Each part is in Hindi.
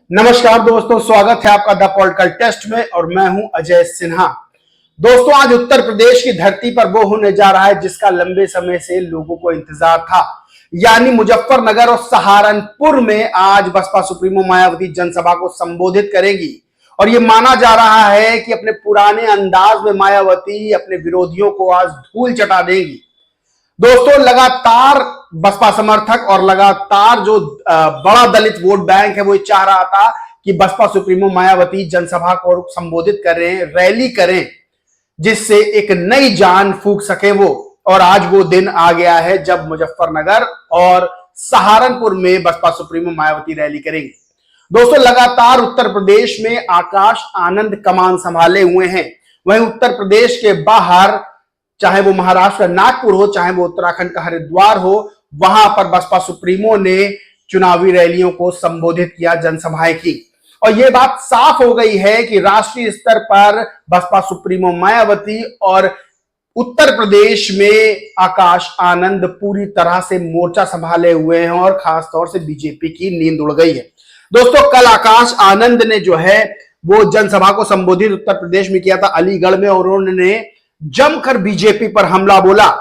नमस्कार दोस्तों, स्वागत है आपका द पॉलिटिकल टेस्ट में और मैं हूं अजय सिन्हा। दोस्तों, आज उत्तर प्रदेश की धरती पर वो होने जा रहा है जिसका लंबे समय से लोगों को इंतजार था, यानी मुजफ्फरनगर और सहारनपुर में आज बसपा सुप्रीमो मायावती जनसभा को संबोधित करेंगी। और यह माना जा रहा है कि अपने पुराने अंदाज में मायावती अपने विरोधियों को आज धूल चटा देंगी। दोस्तों, लगातार बसपा समर्थक और लगातार जो बड़ा दलित वोट बैंक है वो चाह रहा था कि बसपा सुप्रीमो मायावती जनसभा को संबोधित करें, रैली करें, जिससे एक नई जान फूंक सके वो। और आज वो दिन आ गया है जब मुजफ्फरनगर और सहारनपुर में बसपा सुप्रीमो मायावती रैली करेंगे। दोस्तों, लगातार उत्तर प्रदेश में आकाश आनंद कमान संभाले हुए हैं। वहीं उत्तर प्रदेश के बाहर, चाहे वो महाराष्ट्र का नागपुर हो, चाहे वो उत्तराखंड का हरिद्वार हो, वहां पर बसपा सुप्रीमो ने चुनावी रैलियों को संबोधित किया, जनसभाएं की। और यह बात साफ हो गई है कि राष्ट्रीय स्तर पर बसपा सुप्रीमो मायावती और उत्तर प्रदेश में आकाश आनंद पूरी तरह से मोर्चा संभाले हुए हैं और खासतौर से बीजेपी की नींद उड़ गई है। दोस्तों, कल आकाश आनंद ने जो है वो जनसभा को संबोधित उत्तर प्रदेश में किया था, अलीगढ़ में, और उन्होंने जमकर बीजेपी पर हमला बोला।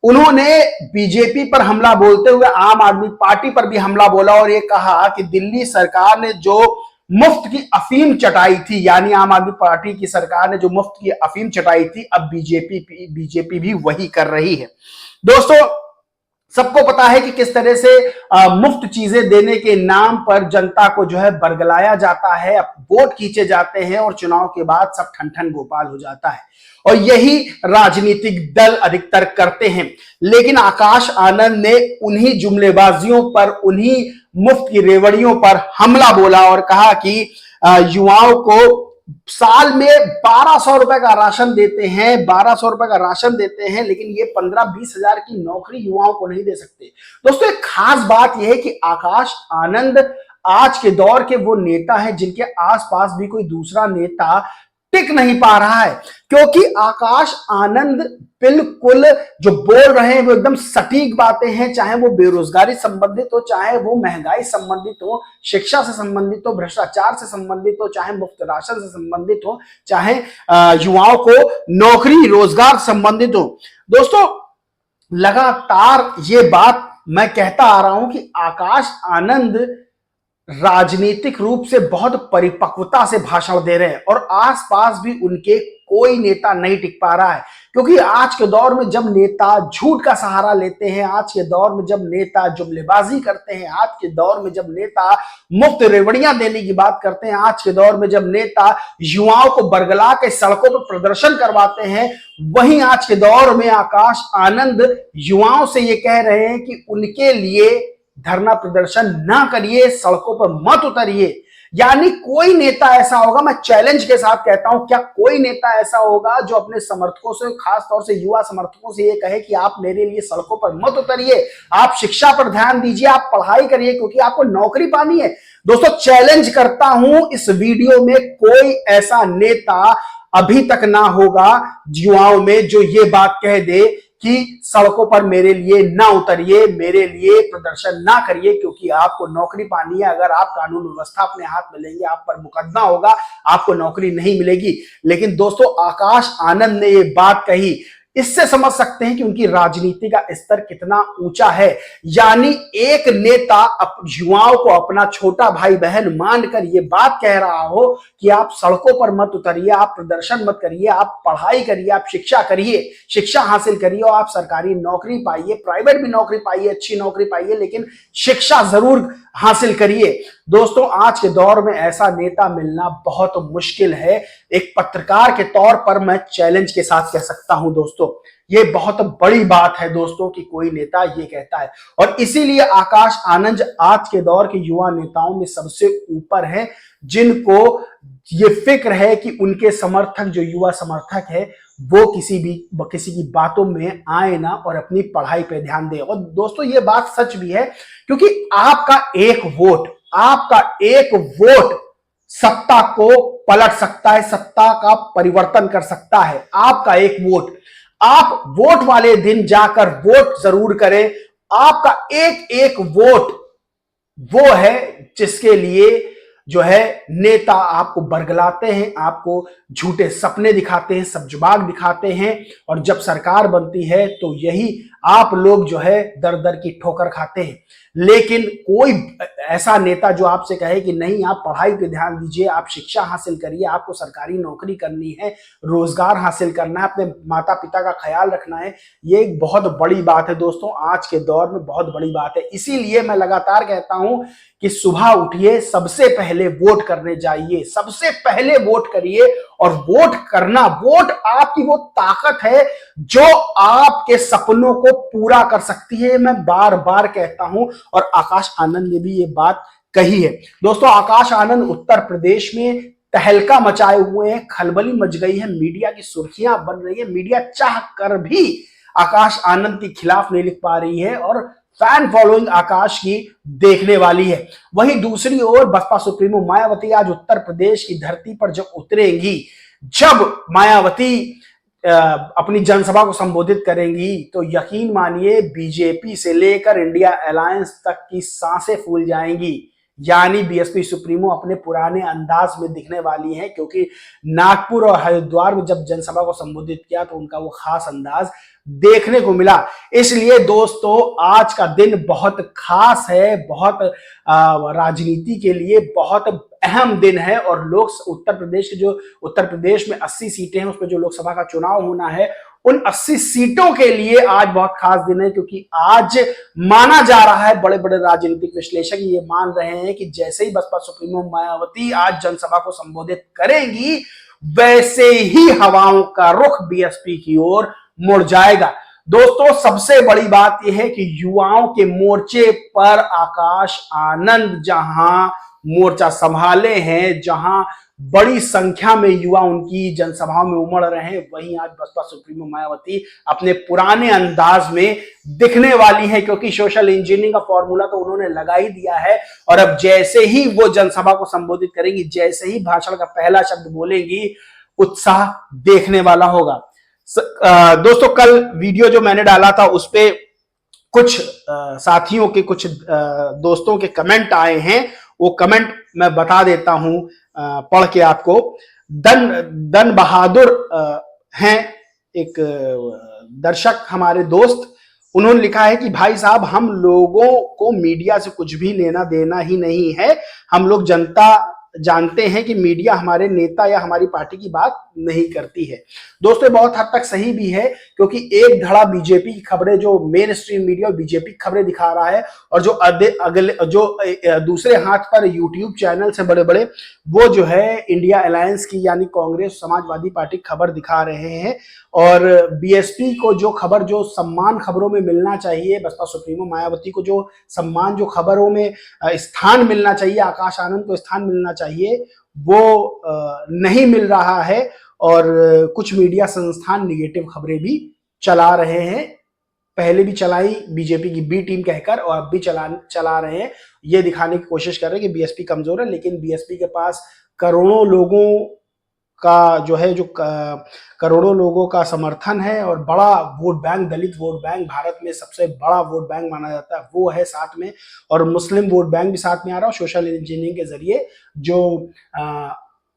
उन्होंने बीजेपी पर हमला बोलते हुए आम आदमी पार्टी पर भी हमला बोला और ये कहा कि दिल्ली सरकार ने जो मुफ्त की अफीम चटाई थी, यानी आम आदमी पार्टी की सरकार ने जो मुफ्त की अफीम चटाई थी, अब बीजेपी भी वही कर रही है। दोस्तों, सबको पता है कि किस तरह से मुफ्त चीजें देने के नाम पर जनता को जो है बरगलाया जाता है, वोट खींचे जाते हैं और चुनाव के बाद सब ठन ठन गोपाल हो जाता है। और यही राजनीतिक दल अधिकतर करते हैं। लेकिन आकाश आनंद ने उन्हीं जुमलेबाजियों पर, उन्हीं मुफ्त की रेवड़ियों पर हमला बोला और कहा कि युवाओं को साल में 1200 रुपए का राशन देते हैं, 1200 रुपए का राशन देते हैं, लेकिन ये 15-20 हजार की नौकरी युवाओं को नहीं दे सकते। दोस्तों, एक खास बात यह है कि आकाश आनंद आज के दौर के वो नेता हैं जिनके आसपास भी कोई दूसरा नेता टिक नहीं पा रहा है, क्योंकि आकाश आनंद बिल्कुल जो बोल रहे हैं वो एकदम सटीक बातें हैं, चाहे वो बेरोजगारी संबंधित हो, चाहे वो महंगाई संबंधित हो, शिक्षा से संबंधित हो, भ्रष्टाचार से संबंधित हो, चाहे मुफ्त राशन से संबंधित हो, चाहे युवाओं को नौकरी रोजगार संबंधित हो। दोस्तों, लगातार ये बात मैं कहता आ रहा हूं कि आकाश आनंद राजनीतिक रूप से बहुत परिपक्वता से भाषण दे रहे हैं और आसपास भी उनके कोई नेता नहीं टिक पा रहा है, क्योंकि आज के दौर में जब नेता झूठ का सहारा लेते हैं, आज के दौर में जब नेता जुमलेबाजी करते हैं, आज के दौर में जब नेता मुफ्त रेवड़ियां देने की बात करते हैं, आज के दौर में जब नेता युवाओं को बरगला के सड़कों पर प्रदर्शन करवाते हैं, वहीं आज के दौर में आकाश आनंद युवाओं से ये कह रहे हैं कि उनके लिए धरना प्रदर्शन ना करिए, सड़कों पर मत उतरिए। यानी कोई नेता ऐसा होगा, मैं चैलेंज के साथ कहता हूं, क्या कोई नेता ऐसा होगा जो अपने समर्थकों से, खास तौर से युवा समर्थकों से ये कहे कि आप मेरे लिए सड़कों पर मत उतरिए, आप शिक्षा पर ध्यान दीजिए, आप पढ़ाई करिए, क्योंकि आपको नौकरी पानी है। दोस्तों, चैलेंज करता हूं, इस वीडियो में कोई ऐसा नेता अभी तक ना होगा युवाओं में जो ये बात कह दे कि सड़कों पर मेरे लिए ना उतरिए, मेरे लिए प्रदर्शन ना करिए, क्योंकि आपको नौकरी पानी है। अगर आप कानून व्यवस्था अपने हाथ में लेंगे, आप पर मुकदमा होगा, आपको नौकरी नहीं मिलेगी। लेकिन दोस्तों, आकाश आनंद ने ये बात कही, इससे समझ सकते हैं कि उनकी राजनीति का स्तर कितना ऊंचा है। यानी एक नेता युवाओं को अपना छोटा भाई बहन मानकर ये बात कह रहा हो कि आप सड़कों पर मत उतरिए, आप प्रदर्शन मत करिए, आप पढ़ाई करिए, आप शिक्षा करिए, शिक्षा हासिल करिए और आप सरकारी नौकरी पाइए, प्राइवेट भी नौकरी पाइए, अच्छी नौकरी पाइए, लेकिन शिक्षा जरूर हासिल करिए। दोस्तों, आज के दौर में ऐसा नेता मिलना बहुत मुश्किल है। एक पत्रकार के तौर पर मैं चैलेंज के साथ कह सकता हूं दोस्तों, ये बहुत बड़ी बात है दोस्तों कि कोई नेता ये कहता है। और इसीलिए आकाश आनंद आज के दौर के युवा नेताओं में सबसे ऊपर है, जिनको ये फिक्र है कि उनके समर्थक, जो युवा समर्थक है, वो किसी की बातों में आए ना और अपनी पढ़ाई पे ध्यान दे। और दोस्तों, ये बात सच भी है, क्योंकि आपका एक वोट सत्ता को पलट सकता है, सत्ता का परिवर्तन कर सकता है। आपका एक वोट, आप वोट वाले दिन जाकर वोट जरूर करें। आपका एक वोट वो है जिसके लिए जो है नेता आपको बरगलाते हैं, आपको झूठे सपने दिखाते हैं, सब्जुबाग दिखाते हैं, और जब सरकार बनती है तो यही आप लोग जो है दर दर की ठोकर खाते हैं। लेकिन कोई ऐसा नेता जो आपसे कहे कि नहीं आप पढ़ाई पे ध्यान दीजिए, आप शिक्षा हासिल करिए, आपको सरकारी नौकरी करनी है, रोजगार हासिल करना है, अपने माता पिता का ख्याल रखना है, ये एक बहुत बड़ी बात है दोस्तों, आज के दौर में बहुत बड़ी बात है। इसीलिए मैं लगातार कहता हूं कि सुबह उठिए, सबसे पहले वोट करने जाइए, सबसे पहले वोट करिए। और वोट करना, वोट आपकी वो ताकत है जो आपके सपनों को पूरा कर सकती है, मैं बार बार कहता हूं। और आकाश आनंद ने भी ये बात कही है। दोस्तों, आकाश आनंद उत्तर प्रदेश में तहलका मचाए हुए हैं, खलबली मच गई है, मीडिया की सुर्खियां बन रही है, मीडिया चाह कर भी आकाश आनंद के खिलाफ नहीं लिख पा रही है, और फैन फॉलोइंग आकाश की देखने वाली है। वहीं दूसरी ओर बसपा सुप्रीमो मायावती आज उत्तर प्रदेश की धरती पर जब उतरेंगी, जब मायावती अपनी जनसभा को संबोधित करेंगी, तो यकीन मानिए बीजेपी से लेकर इंडिया अलायंस तक की सांसें फूल जाएंगी। यानी बीएसपी सुप्रीमो अपने पुराने अंदाज में दिखने वाली है, क्योंकि नागपुर और हरिद्वार में जब जनसभा को संबोधित किया तो उनका वो खास अंदाज देखने को मिला। इसलिए दोस्तों, आज का दिन बहुत खास है, बहुत राजनीति के लिए बहुत अहम दिन है। और लोग उत्तर प्रदेश में 80 सीटें हैं, उसमें जो लोकसभा का चुनाव होना है, उन 80 सीटों के लिए आज बहुत खास दिन है, क्योंकि आज माना जा रहा है, बड़े बड़े राजनीतिक विश्लेषक ये मान रहे हैं कि जैसे ही बसपा सुप्रीमो मायावती आज जनसभा को संबोधित करेंगी, वैसे ही हवाओं का रुख बीएसपी की ओर मुड़ जाएगा। दोस्तों, सबसे बड़ी बात यह है कि युवाओं के मोर्चे पर आकाश आनंद जहां मोर्चा संभाले हैं, जहां बड़ी संख्या में युवा उनकी जनसभाओं में उमड़ रहे हैं, वहीं आज बसपा सुप्रीमो मायावती अपने पुराने अंदाज में दिखने वाली है, क्योंकि सोशल इंजीनियरिंग का फॉर्मूला तो उन्होंने लगा ही दिया है। और अब जैसे ही वो जनसभा को संबोधित करेंगी, जैसे ही भाषण का पहला शब्द बोलेंगी, उत्साह देखने वाला होगा। दोस्तों, कल वीडियो जो मैंने डाला था उस पे कुछ साथियों के, कुछ दोस्तों के कमेंट आए हैं, वो कमेंट मैं बता देता हूं पढ़ के आपको। दन बहादुर हैं एक दर्शक, हमारे दोस्त, उन्होंने लिखा है कि भाई साहब, हम लोगों को मीडिया से कुछ भी लेना देना ही नहीं है, हम लोग जनता जानते हैं कि मीडिया हमारे नेता या हमारी पार्टी की बात नहीं करती है। दोस्तों, बहुत हद तक सही भी है, क्योंकि एक धड़ा बीजेपी की खबरें, जो मेन स्ट्रीम मीडिया बीजेपी की खबरें दिखा रहा है, और जो दूसरे हाथ पर यूट्यूब चैनल से बड़े बड़े, वो जो है इंडिया अलायंस की यानी कांग्रेस समाजवादी पार्टी की खबर दिखा रहे हैं। और बीएसपी को जो खबर, जो सम्मान खबरों में मिलना चाहिए, बसपा सुप्रीमो मायावती को जो सम्मान, जो खबरों में स्थान मिलना चाहिए, आकाश आनंद को स्थान मिलना चाहिए, वो नहीं मिल रहा है। और कुछ मीडिया संस्थान निगेटिव खबरें भी चला रहे हैं, पहले भी चलाई बीजेपी की बी टीम कहकर, और अब भी चला रहे हैं, ये दिखाने की कोशिश कर रहे हैं कि बीएसपी कमजोर है। लेकिन बीएसपी के पास करोड़ों लोगों का जो है, करोड़ों लोगों का समर्थन है, और बड़ा वोट बैंक, दलित वोट बैंक, भारत में सबसे बड़ा वोट बैंक माना जाता है, वो है साथ में, और मुस्लिम वोट बैंक भी साथ में आ रहा है। और सोशल इंजीनियरिंग के जरिए जो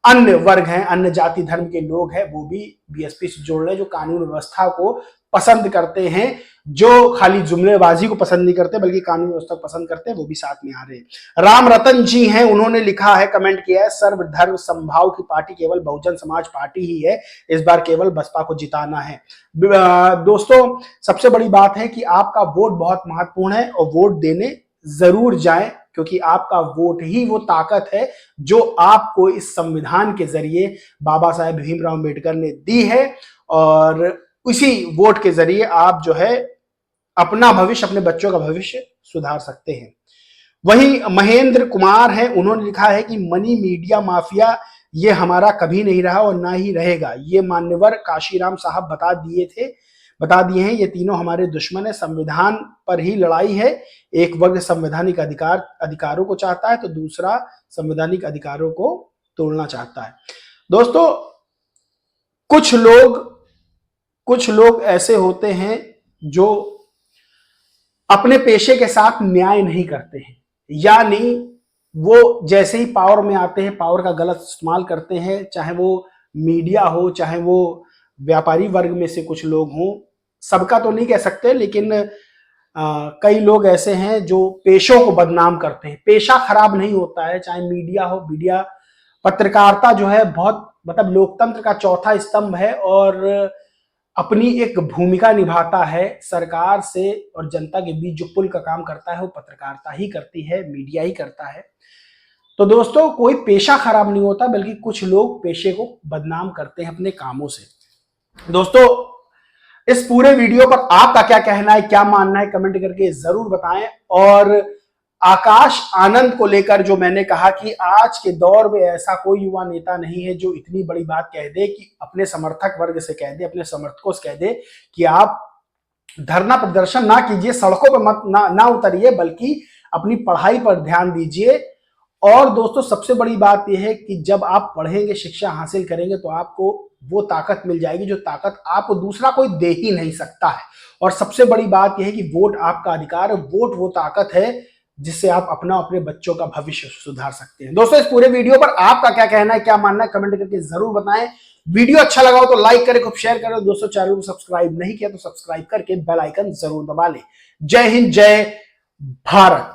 अन्य वर्ग हैं, अन्य जाति धर्म के लोग हैं, वो भी बीएसपी से जुड़ रहे हैं, जो कानून व्यवस्था को पसंद करते हैं, जो खाली जुमलेबाजी को पसंद नहीं करते बल्कि कानून व्यवस्था को पसंद करते हैं, वो भी साथ में आ रहे हैं। राम रतन जी हैं, उन्होंने लिखा है, कमेंट किया है, सर्वधर्म समभाव की पार्टी केवल बहुजन समाज पार्टी ही है, इस बार केवल बसपा को जिताना है। दोस्तों, सबसे बड़ी बात है कि आपका वोट बहुत महत्वपूर्ण है, और वोट देने जरूर जाएं, क्योंकि आपका वोट ही वो ताकत है जो आपको इस संविधान के जरिए बाबा साहेब भीमराव अम्बेडकर ने दी है। और उसी वोट के जरिए आप जो है अपना भविष्य, अपने बच्चों का भविष्य सुधार सकते हैं। वहीं महेंद्र कुमार हैं, उन्होंने लिखा है कि मनी मीडिया माफिया ये हमारा कभी नहीं रहा और ना ही रहेगा, ये मान्यवर काशीराम साहब बता दिए हैं, ये तीनों हमारे दुश्मन है, संविधान पर ही लड़ाई है, एक वर्ग संवैधानिक अधिकारों को चाहता है, तो दूसरा संवैधानिक अधिकारों को तोड़ना चाहता है। दोस्तों, कुछ लोग ऐसे होते हैं जो अपने पेशे के साथ न्याय नहीं करते हैं, यानी वो जैसे ही पावर में आते हैं पावर का गलत इस्तेमाल करते हैं, चाहे वो मीडिया हो, चाहे वो व्यापारी वर्ग में से कुछ लोग हों। सबका तो नहीं कह सकते, लेकिन कई लोग ऐसे हैं जो पेशों को बदनाम करते हैं। पेशा खराब नहीं होता है, चाहे मीडिया हो। मीडिया, पत्रकारिता जो है बहुत मतलब लोकतंत्र का चौथा स्तंभ है और अपनी एक भूमिका निभाता है। सरकार से और जनता के बीच जो पुल का काम करता है वो पत्रकारिता ही करती है, मीडिया ही करता है। तो दोस्तों, कोई पेशा खराब नहीं होता, बल्कि कुछ लोग पेशे को बदनाम करते हैं अपने कामों से। दोस्तों, इस पूरे वीडियो पर आपका क्या कहना है, क्या मानना है, कमेंट करके जरूर बताएं। और आकाश आनंद को लेकर जो मैंने कहा कि आज के दौर में ऐसा कोई युवा नेता नहीं है जो इतनी बड़ी बात कह दे, कि अपने समर्थक वर्ग से कह दे, अपने समर्थकों से कह दे कि आप धरना प्रदर्शन ना कीजिए, सड़कों पर मत ना उतरिए, बल्कि अपनी पढ़ाई पर ध्यान दीजिए। और दोस्तों, सबसे बड़ी बात यह है कि जब आप पढ़ेंगे, शिक्षा हासिल करेंगे, तो आपको वो ताकत मिल जाएगी जो ताकत आपको दूसरा कोई दे ही नहीं सकता है। और सबसे बड़ी बात यह है कि वोट आपका अधिकार है, वोट वो ताकत है जिससे आप अपने बच्चों का भविष्य सुधार सकते हैं। दोस्तों, इस पूरे वीडियो पर आपका क्या कहना है, क्या मानना है, कमेंट करके जरूर बताएं। वीडियो अच्छा लगा हो तो लाइक करें, खूब शेयर करें। दोस्तों, चैनल को सब्सक्राइब नहीं किया तो सब्सक्राइब करके बेल आइकन जरूर दबा लें। जय हिंद, जय भारत।